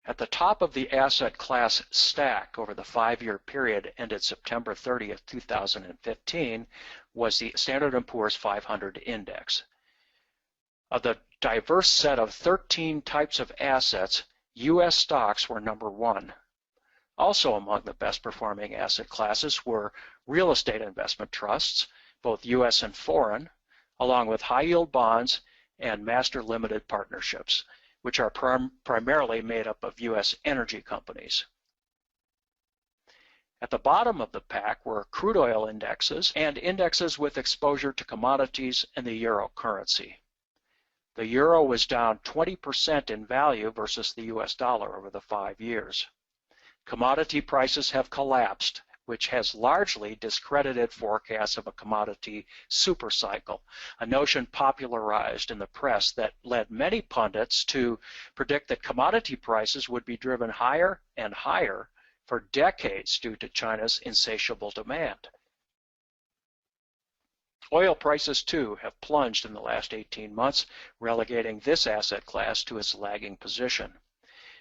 At the top of the asset class stack over the 5-year period ended September 30th, 2015 was the Standard & Poor's 500 index. Of the diverse set of 13 types of assets, U.S. stocks were number 1. Also among the best performing asset classes were real estate investment trusts, both U.S. and foreign, along with high yield bonds and master limited partnerships, which are primarily made up of U.S. energy companies. At the bottom of the pack were crude oil indexes and indexes with exposure to commodities and the euro currency. The euro was down 20% in value versus the U.S. dollar over the 5 years. Commodity prices have collapsed, which has largely discredited forecasts of a commodity supercycle, a notion popularized in the press that led many pundits to predict that commodity prices would be driven higher and higher for decades due to China's insatiable demand. Oil prices, too, have plunged in the last 18 months, relegating this asset class to its lagging position.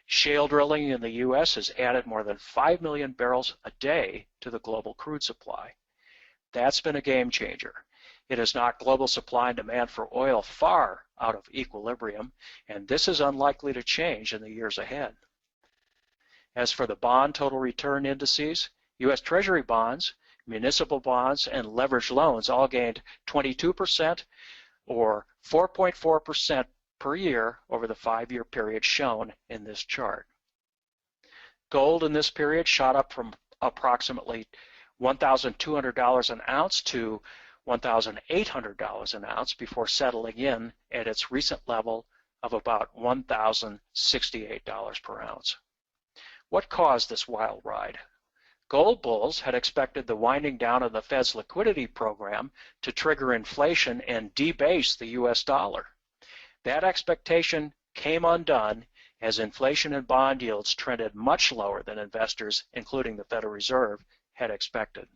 Shale drilling in the U.S. has added more than 5 million barrels a day to the global crude supply. That's been a game changer. It has knocked global supply and demand for oil far out of equilibrium, and this is unlikely to change in the years ahead. As for the bond total return indices, U.S. Treasury bonds, municipal bonds, and leveraged loans all gained 22% or 4.4% per year over the 5-year period shown in this chart. Gold in this period shot up from approximately $1,200 an ounce to $1,800 an ounce before settling in at its recent level of about $1,068 per ounce. What caused this wild ride? Gold bulls had expected the winding down of the Fed's liquidity program to trigger inflation and debase the U.S. dollar. That expectation came undone as inflation and bond yields trended much lower than investors, including the Federal Reserve, had expected.